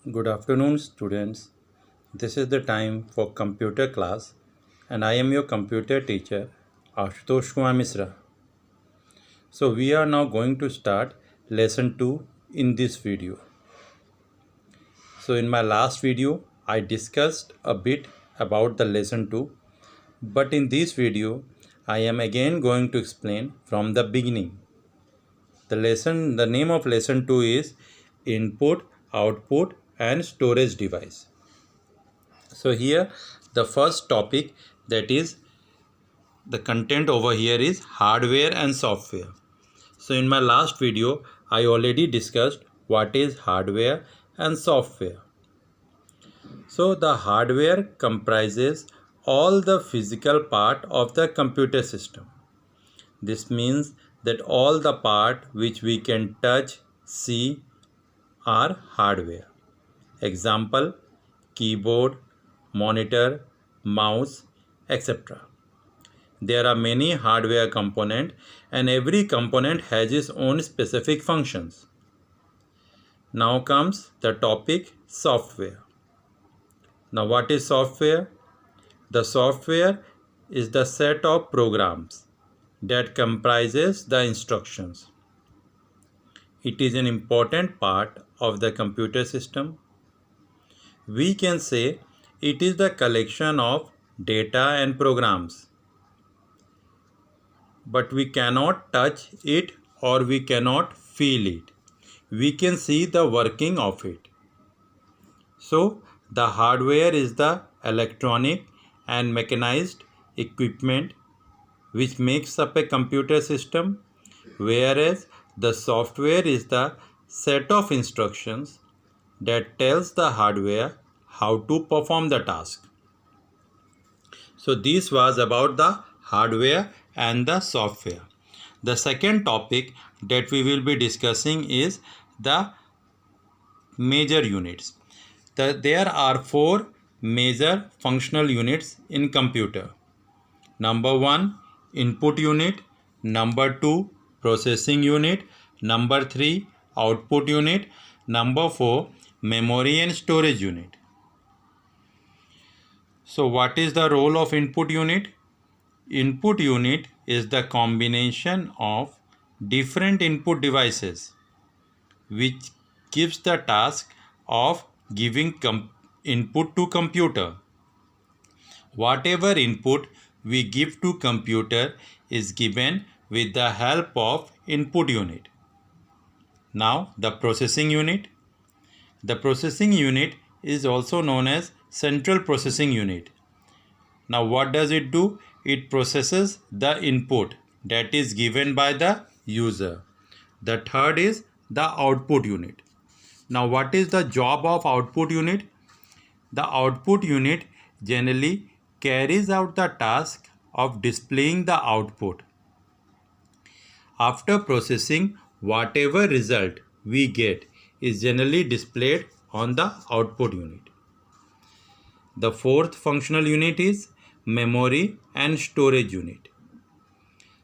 Good afternoon, students. This is the time for computer class, and I am your computer teacher, Ashutosh Kumar Misra. So, we are now going to start lesson 2 in this video. So, in my last video, I discussed a bit about the lesson 2, but in this video, I am again going to explain from the beginning. The name of lesson 2 is Input, Output, and Storage Device. So here the first topic, that is the content over here, is hardware and software. So in my last video I already discussed what is hardware and software. So the hardware comprises all the physical part of the computer system. This means that all the part which we can touch, see, are hardware. Example: keyboard, monitor, mouse, etc. There are many hardware components and every component has its own specific functions. Now comes the topic software. Now what is software? The software is the set of programs that comprises the instructions. It is an important part of the computer system. We can say it is the collection of data and programs, but we cannot touch it or we cannot feel it. We can see the working of it. So the hardware is the electronic and mechanized equipment which makes up a computer system, whereas the software is the set of instructions that tells the hardware how to perform the task. So this was about the hardware and the software. The second topic that we will be discussing is the major units. There are four major functional units in computer. Number 1, input unit. Number 2, processing unit. Number 3, output unit. Number 4, memory and storage unit. So what is the role of input unit? Input unit is the combination of different input devices which gives the task of giving input to computer. Whatever input we give to computer is given with the help of input unit. Now the processing unit. The processing unit is also known as central processing unit. Now what does it do? It processes the input that is given by the user. The third is the output unit. Now what is the job of output unit? The output unit generally carries out the task of displaying the output. After processing, whatever result we get is generally displayed on the output unit. The fourth functional unit is memory and storage unit.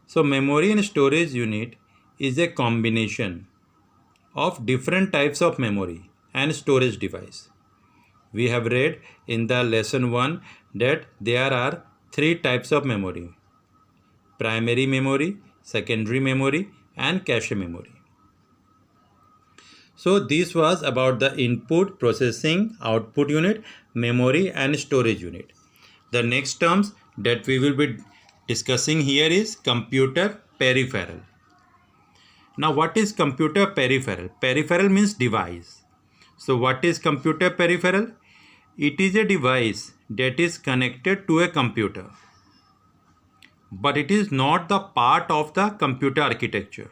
So memory and storage unit is a combination of different types of memory and storage device. We have read in the lesson 1 that there are three types of memory: primary memory, secondary memory, and cache memory. So this was about the input, processing, output unit, memory and storage unit. The next terms that we will be discussing here is computer peripheral. Now what is computer peripheral? Peripheral means device. So what is computer peripheral? It is a device that is connected to a computer, but it is not the part of the computer architecture.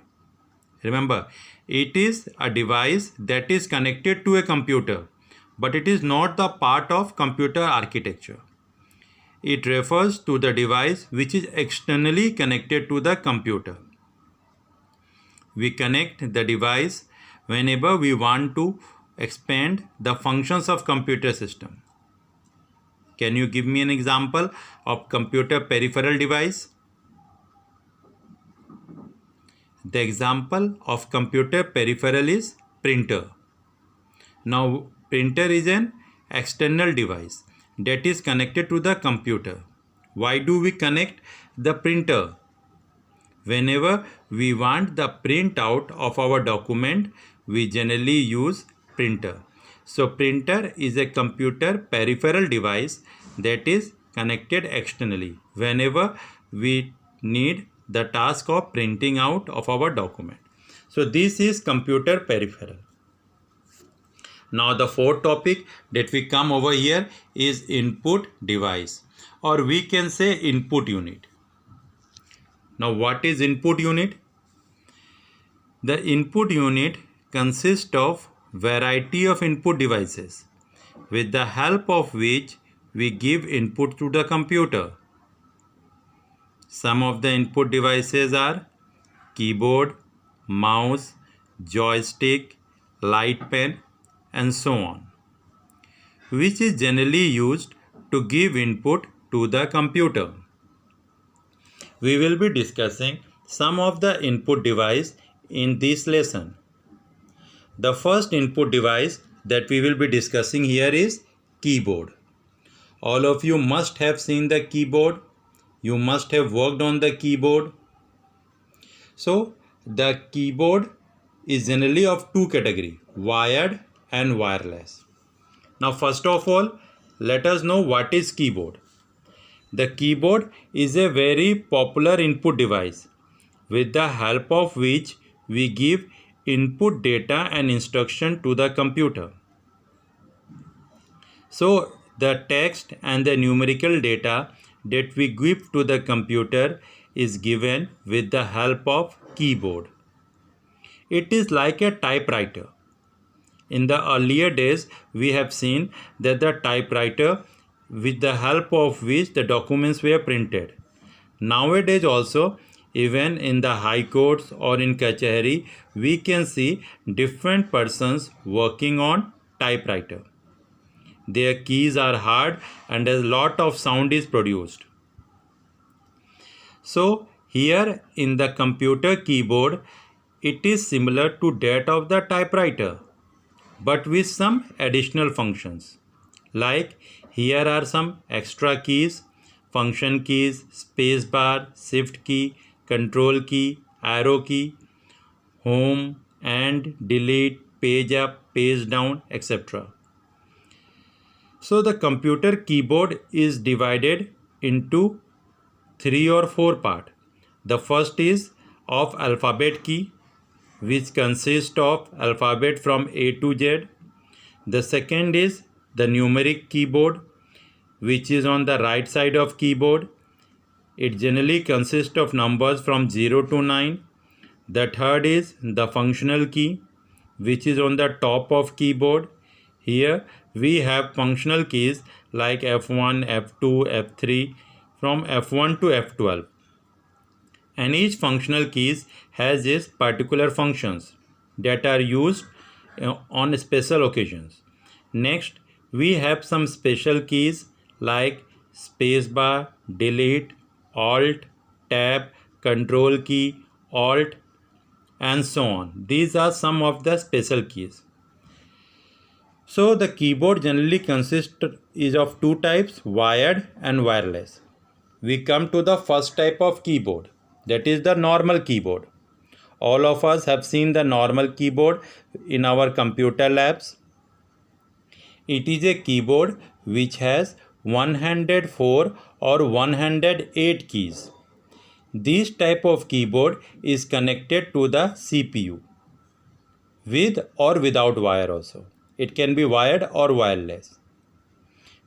Remember, it is a device that is connected to a computer, but it is not the part of computer architecture. It refers to the device which is externally connected to the computer. We connect the device whenever we want to expand the functions of computer system. Can you give me an example of computer peripheral device? The example of computer peripheral is printer. Now printer is an external device that is connected to the computer. Why do we connect the printer? Whenever we want the printout of our document, we generally use printer. So printer is a computer peripheral device that is connected externally whenever we need the task of printing out of our document. So this is computer peripheral. Now the fourth topic that we come over here is input device, or we can say input unit. Now what is input unit? The input unit consists of variety of input devices with the help of which we give input to the computer. Some of the input devices are keyboard, mouse, joystick, light pen, and so on, which is generally used to give input to the computer. We will be discussing some of the input device in this lesson. The first input device that we will be discussing here is keyboard. All of you must have seen the keyboard. You must have worked on the keyboard. So the keyboard is generally of two categories, wired and wireless. Now first of all, let us know what is keyboard. The keyboard is a very popular input device with the help of which we give input data and instruction to the computer. So the text and the numerical data that we give to the computer is given with the help of keyboard. It is like a typewriter. In the earlier days, we have seen that the typewriter with the help of which the documents were printed. Nowadays also, even in the high courts or in Kachahari, we can see different persons working on typewriter. Their keys are hard and a lot of sound is produced. So here in the computer keyboard, it is similar to that of the typewriter, but with some additional functions. Like here are some extra keys, function keys, space bar, shift key, control key, arrow key, home and delete, page up, page down, etc. So the computer keyboard is divided into 3 or 4 parts. The first is of alphabet key, which consists of alphabet from A to Z. The second is the numeric keyboard, which is on the right side of keyboard. It generally consists of numbers from 0 to 9. The third is the functional key, which is on the top of keyboard. Here we have functional keys like F1, F2, F3 from F1 to F12. And each functional keys has its particular functions that are used on special occasions. Next, we have some special keys like spacebar, delete, alt, tab, control key, alt, and so on. These are some of the special keys. So the keyboard generally consists of two types, wired and wireless. We come to the first type of keyboard, that is the normal keyboard. All of us have seen the normal keyboard in our computer labs. It is a keyboard which has 104 or 108 keys. This type of keyboard is connected to the CPU with or without wire also. It can be wired or wireless.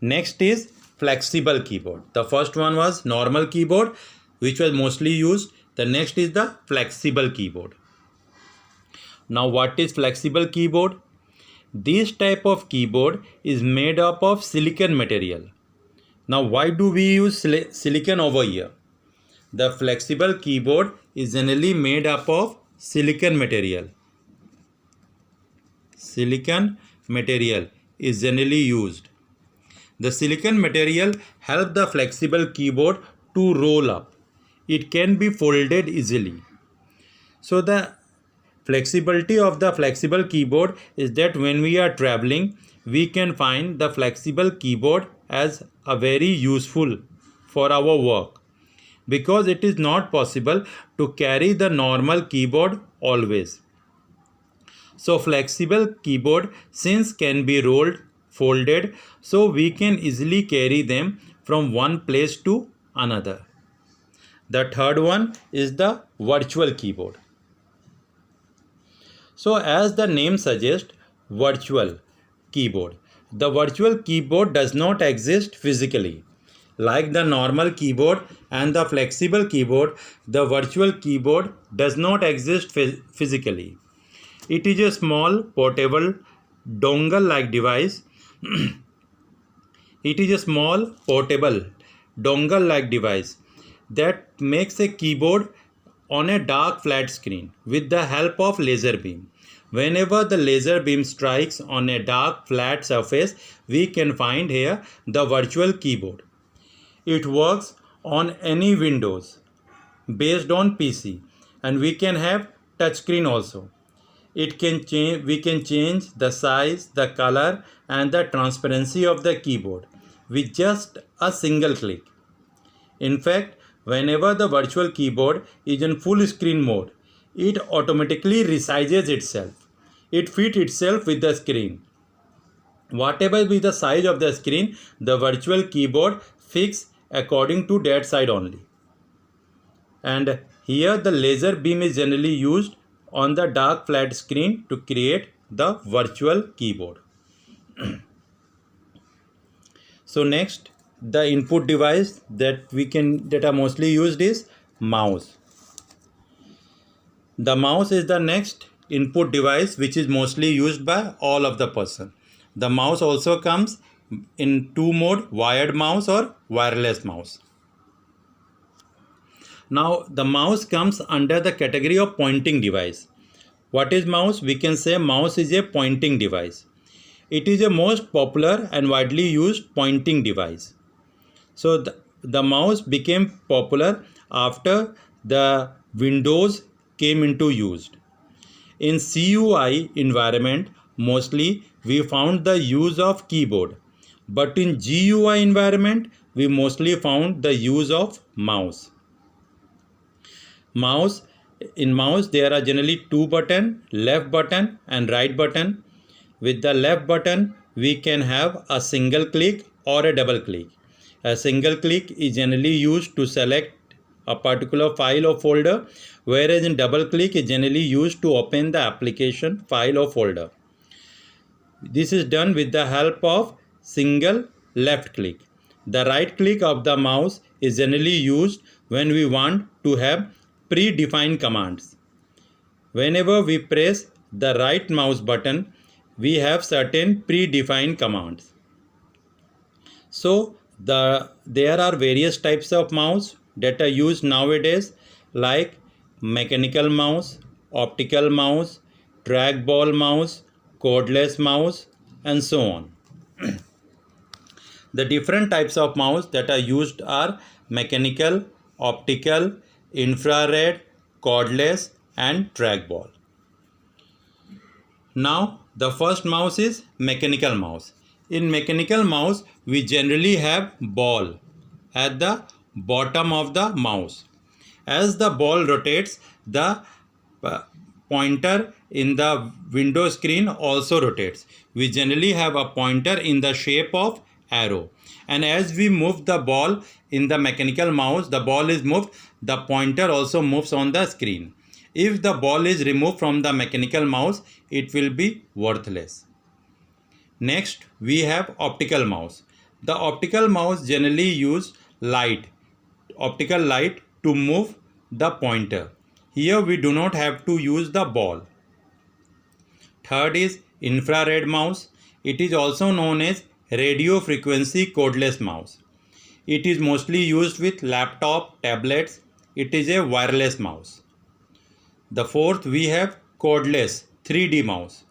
Next is flexible keyboard. The first one was normal keyboard, which was mostly used. The next is the flexible keyboard. Now what is flexible keyboard? This type of keyboard is made up of silicon material. Now why do we use silicon over here? The flexible keyboard is generally made up of silicon material. Silicon material is generally used. The silicon material helps the flexible keyboard to roll up. It can be folded easily. So the flexibility of the flexible keyboard is that when we are traveling, we can find the flexible keyboard as a very useful for our work, because it is not possible to carry the normal keyboard always. So flexible keyboard since can be rolled, folded, so we can easily carry them from one place to another. The third one is the virtual keyboard. So as the name suggests, virtual keyboard. The virtual keyboard does not exist physically. Like the normal keyboard and the flexible keyboard, the virtual keyboard does not exist physically. It is a small portable dongle-like device. It is a small portable dongle-like device that makes a keyboard on a dark flat screen with the help of laser beam. Whenever the laser beam strikes on a dark flat surface, we can find here the virtual keyboard. It works on any Windows based on PC, and we can have touchscreen also. We can change the size, the color and the transparency of the keyboard with just a single click. In fact, whenever the virtual keyboard is in full screen mode, it automatically resizes itself. It fits itself with the screen. Whatever be the size of the screen, the virtual keyboard fixes according to that side only. And here the laser beam is generally used on the dark flat screen to create the virtual keyboard. So next, the input device that are mostly used is mouse. The mouse is the next input device which is mostly used by all of the person. The mouse also comes in two mode, wired mouse or wireless mouse. Now the mouse comes under the category of pointing device. What is mouse? We can say mouse is a pointing device. It is a most popular and widely used pointing device. So the mouse became popular after the Windows came into use. In CUI environment, mostly we found the use of keyboard, but in GUI environment, we mostly found the use of mouse. In mouse there are generally two buttons, left button and right button. With the left button we can have a single click or a double click. A single click is generally used to select a particular file or folder, whereas in double click is generally used to open the application file or folder. This is done with the help of single left click. The right click of the mouse is generally used when we want to have predefined commands. Whenever we press the right mouse button, we have certain predefined commands. So there are various types of mouse that are used nowadays, like mechanical mouse, optical mouse, trackball mouse, cordless mouse, and so on. The different types of mouse that are used are mechanical, optical, infrared, cordless, and trackball. Now the first mouse is mechanical mouse. In mechanical mouse we generally have ball at the bottom of the mouse. As the ball rotates, the pointer in the window screen also rotates. We generally have a pointer in the shape of arrow, and as we move the ball in the mechanical mouse, the ball is moved, the pointer also moves on the screen. If the ball is removed from the mechanical mouse, it will be worthless. Next we have optical mouse. The optical mouse generally use optical light to move the pointer. Here we do not have to use the ball. Third is infrared mouse. It is also known as radio frequency cordless mouse. It is mostly used with laptop, tablets. It is a wireless mouse. The fourth we have cordless 3D mouse.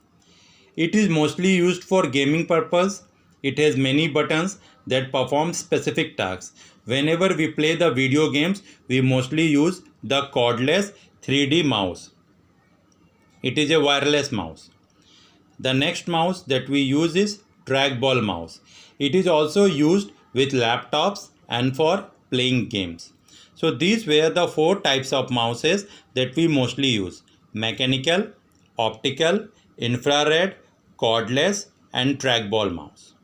It is mostly used for gaming purpose. It has many buttons that perform specific tasks. Whenever we play the video games, we mostly use the cordless 3D mouse. It is a wireless mouse. The next mouse that we use is trackball mouse. It is also used with laptops and for playing games. So these were the 4 types of mouses that we mostly use: mechanical, optical, infrared, cordless, and trackball mouse.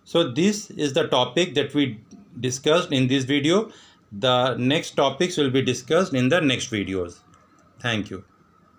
So this is the topic that we discussed in this video. The next topics will be discussed in the next videos. Thank you.